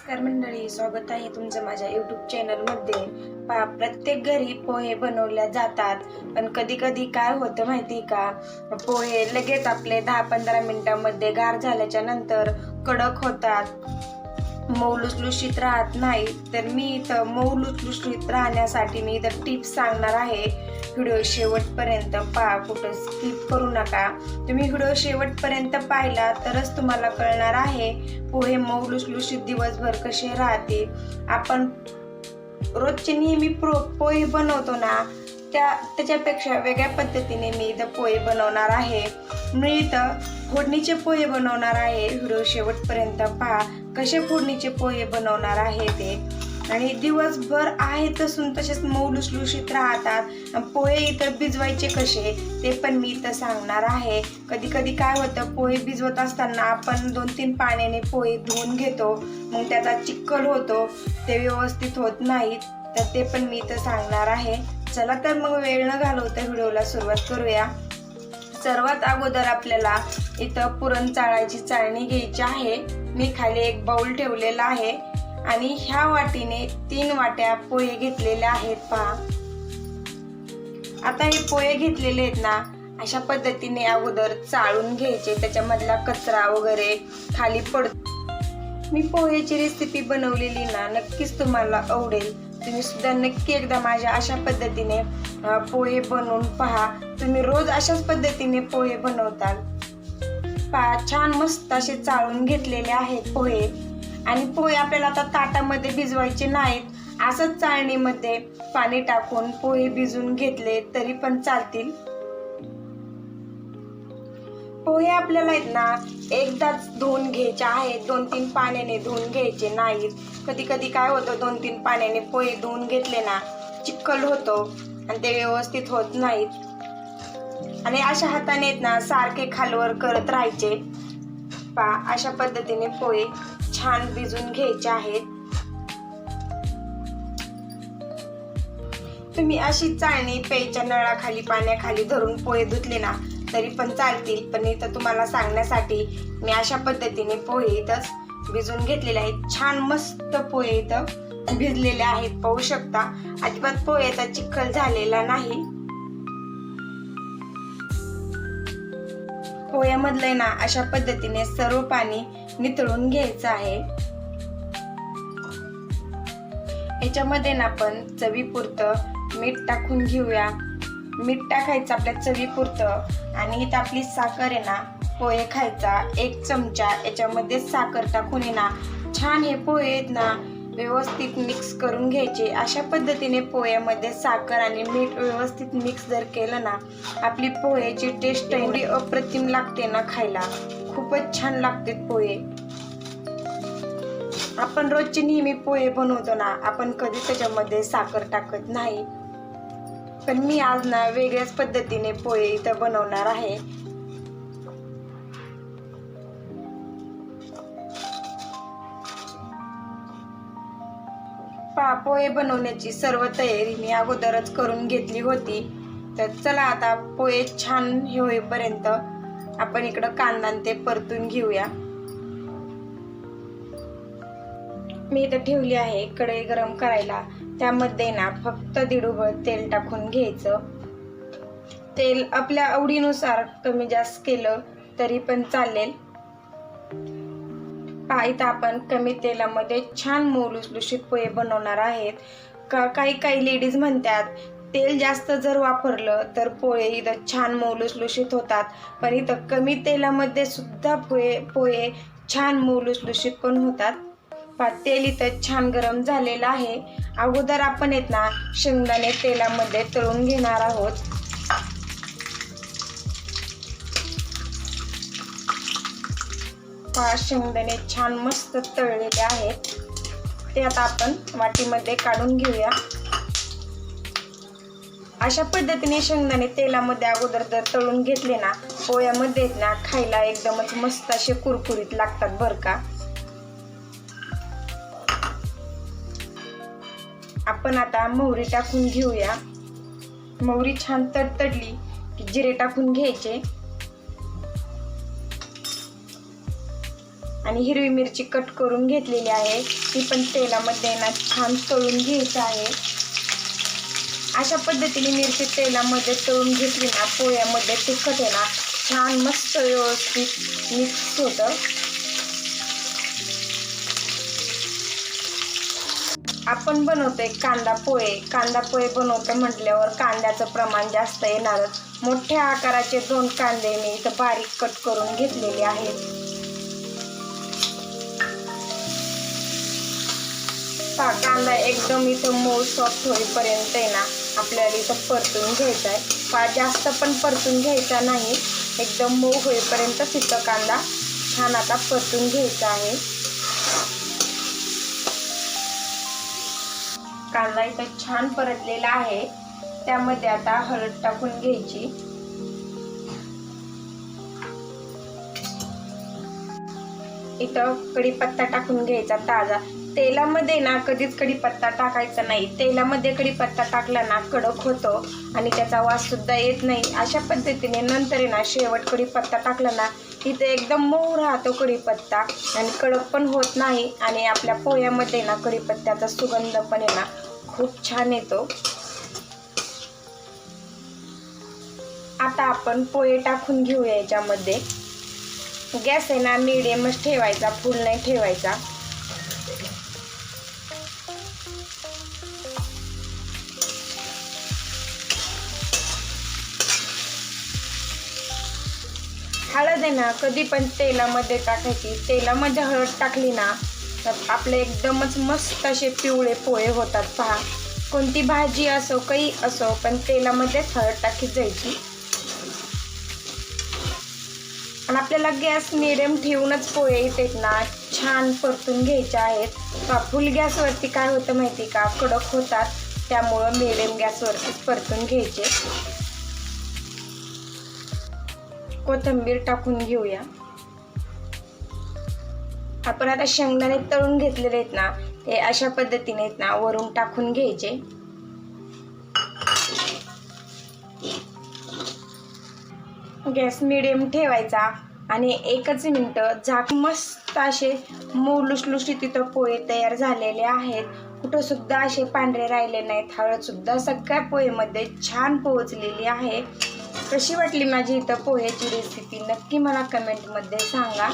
नमस्कार मंडळी, स्वागत आहे तुमचं माझ्या YouTube चॅनलमध्ये। प्रत्येक घरी पोहे बनवले जातात, पण कधी कधी काय होतं माहिती का, पोहे लगेच आपले 10-15 मिनिटांमध्ये गार झाल्याच्या नंतर कडक होतात, मऊ लुसलुशीत राहत नाही। तर मी इथं मऊ लुसलुशीत राहण्यासाठी मी इथं टिप्स सांगणार आहे। व्हिडिओ शेवटपर्यंत पहा, कुठं स्किप करू नका। तुम्ही व्हिडिओ शेवटपर्यंत पाहिला तरच तुम्हाला कळणार आहे पोहे मऊ लुसलुशीत दिवसभर कसे राहतील। आपण रोजचे नेहमी पोहे बनवतो ना, त्याच्यापेक्षा वेगळ्या पद्धतीने मी इथं पोहे बनवणार आहे। मी इथं फोडणीचे पोहे बनवणार आहे। व्हिडिओ शेवटपर्यंत पहा कसे फोडणीचे पोहे बनवणार आहे ते, आणि दिवसभर आहे तसेच मऊ लुसलुशीत राहतात। पोहे इथं भिजवायचे कसे ते पण मी इथं सांगणार आहे। कधी कधी काय होतं, पोहे भिजवत असताना आपण 2-3 पाण्याने पोहे धुवून घेतो, मग त्याचा चिखल होतो, ते व्यवस्थित होत नाहीत, तर ते पण मी इथं सांगणार आहे। चला तर मग वेळ न घालवता व्हिडिओला सुरुवात करूया। सर्वात अगोदर आपल्याला इथं पुरण चाळायची चाळणी घ्यायची आहे। मी खाली एक बाउल ठेवलेला आहे आणि ह्या वाटीने 3 वाट्या पोहे घेतलेले आहेत। पहा, आता हे पोहे घेतलेले आहेत ना, अशा पद्धतीने अगोदर चाळून घ्यायचे, त्याच्यामधला कचरा वगैरे खाली पडतो। मी पोहेची रेसिपी बनवलेली ना, नक्कीच तुम्हाला आवडेल। तुम्ही सुद्धा नक्की एकदा माझ्या अशा पद्धतीने पोहे बनवून पहा। तुम्ही रोज अशाच पद्धतीने पोहे बनवताल। पहा, छान मस्त असे चाळून घेतलेले आहेत पोहे, आणि पोहे आपल्याला आता ताटामध्ये भिजवायचे नाहीत, असंच चाळणीमध्ये पाणी टाकून पोहे भिजून घेतले तरी पण चालतील। पोहे आपल्याला आहेत ना एकदाच धुवून घ्यायचे आहेत, 2-3 पाण्याने धुवून घ्यायचे नाहीत। कधी कधी काय होतं, 2-3 पाण्याने पोहे धुवून घेतले ना, चिखल होतो आणि ते व्यवस्थित होत नाहीत, आणि अशा हाताने ना सारखे खालवर करत राहायचे। पहा, अशा पद्धतीने पोहे छान भिजून घ्यायचे आहेत। तुम्ही अशी चाळणी प्यायच्या नळाखाली पाण्याखाली धरून पोहे धुतले ना तरी पण चालतील, पण इथं तुम्हाला सांगण्यासाठी मी अशा पद्धतीने पोहे इथंच भिजून घेतलेले आहेत। छान मस्त पोहे इथं भिजलेले आहेत, पाहू शकता, अजिबात पोहेचा चिखल झालेला नाही। पोह्यामधलं ना अशा पद्धतीने सर्व पाणी निथळून घ्यायचं आहे। याच्यामध्ये ना आपण चवीपुरतं मीठ टाकून घेऊया। मीठ टाकायचं आपल्या चवीपुरतं, आणि इथं आपली साखर आहे ना, पोहे खायचा 1 चमचा याच्यामध्ये साखर टाकून ना छान हे पोहे आहेत ना व्यवस्थित मिक्स करून घ्यायचे। अशा पद्धतीने पोह्यामध्ये साखर आणि मीठ व्यवस्थित मिक्स जर केलं ना, आपली पोह्याची टेस्ट एवढी अप्रतिम लागते ना, खायला खूपच छान लागते पोहे। आपण रोजचे नेहमी पोहे बनवतो ना, आपण कधी त्याच्यामध्ये साखर टाकत नाही, पण मी आज ना वेगळ्याच पद्धतीने पोहे इथं बनवणार आहे। पोहे बनवण्याची सर्व तयारी मी अगोदरच करून घेतली होती। तर चला आता पोहे छान होईपर्यंत आपण इकडं कांदा ते परतून घेऊया। मी इथं ठेवली आहे कढई गरम करायला, त्यामध्ये ना फक्त 1.5 उबळ तेल टाकून घ्यायचं। तेल आपल्या आवडीनुसार कमी जास्त केलं तरी पण चालेल। इथं आपण कमी तेलामध्ये छान मऊ लुसलुशीत पोहे बनवणार आहेत। काही लेडीज म्हणतात तेल जास्त जर वापरलं तर पोहे इथं छान मऊ लुसलुशीत होतात, पण इथं कमी तेलामध्ये सुद्धा पोहे छान मऊ लुसलुशीत पण होतात। तेल इथं छान गरम झालेलं आहे। अगोदर आपण ना शेंगदाणे तेलामध्ये तळून घेणार आहोत। शेंगदाणे छान मस्त तळलेले आहेत, ते आता आपण वाटीमध्ये काढून घेऊया। अशा पद्धतीने शेंगदाणे तेलामध्ये अगोदर जर तळून घेतले ना, पोह्यामध्ये ना खायला एकदमच मस्त असे कुरकुरीत लागतात बरं का। आपण आता मोहरी टाकून घेऊया। मोहरी छान तडतडली की जिरे टाकून घ्यायचे, आणि हिरवी मिरची कट करून घेतलेली आहे, ती पण तेलामध्ये ना छान तळून घ्यायचं आहे. अशा पद्धतीने मिरची तेलामध्ये तळून घेतली ना पोह्यामध्ये तिखट आहे ना छान मस्त व्यवस्थित मिक्स होतं. आपण बनवतोय कांदा पोहे बनवतो म्हटल्यावर कांद्याचं प्रमाण जास्त येणारच. मोठ्या आकाराचे 2 कांदे मी इथं बारीक कट करून घेतलेले आहेत. कांदा एकदम इथं मऊ सॉफ्ट होईपर्यंत आहे ना आपल्याला इथं परतून घ्यायचा आहे. फार जास्त पण परतून घ्यायचा नाही, एकदम मऊ होईपर्यंत इथं कांदा छान आता परतून घ्यायचा आहे. कांदा इथं छान परतलेला आहे. त्यामध्ये आता हळद टाकून घ्यायची. इथं कढीपत्ता टाकून घ्यायचा ताजा. तेलामध्ये ना कधीच कढीपत्ता टाकायचा नाही. तेलामध्ये कढीपत्ता टाकला ना कडक होतो आणि त्याचा वास सुद्धा येत नाही. अशा पद्धतीने नंतर ना शेवट कढीपत्ता टाकला ना इथे एकदम मऊ राहतो कढीपत्ता आणि कडक पण होत नाही आणि आपल्या पोह्यामध्ये ना कढीपत्त्याचा सुगंध पण आहे ना खूप छान येतो. आता आपण पोहे टाकून घेऊया याच्यामध्ये. गॅस आहे ना मीडियमच ठेवायचा, फुल नाही ठेवायचा. हळद आहे ना कधी पण तेलामध्ये टाकायची. तेलामध्ये हळद टाकली ना तर आपले एकदमच मस्त असे पिवळे पोहे होतात. पहा, कोणती भाजी असो काही असो पण तेलामध्येच हळद टाकीत जायची. आणि आपल्याला गॅस मिडियम ठेवूनच पोहे इथे ना छान परतून घ्यायचे आहेत. फुल गॅसवरती काय होतं माहिती का, कडक होतात. त्यामुळं मिडियम गॅसवरतीच परतून घ्यायचे. कोथिंबीर टाकून घेऊया. आपण आता शेंगदाणे तळून घेतलेले आहेत ना ते अशा पद्धतीने आहेत ना वरून टाकून घ्यायचे. गॅस मिडियम ठेवायचा आणि 1 मिनिट झाकून मस्त असे मऊ लुसलुशीत तिथं पोहे तयार झालेले आहेत. कुठं सुद्धा असे पांढरे राहिले नाहीत. हळद सुद्धा सगळ्या पोहेमध्ये छान पोहोचलेली आहे. कशी वाटली माझी इथं पोह्याची रेसिपी नक्की मला कमेंटमध्ये सांगा.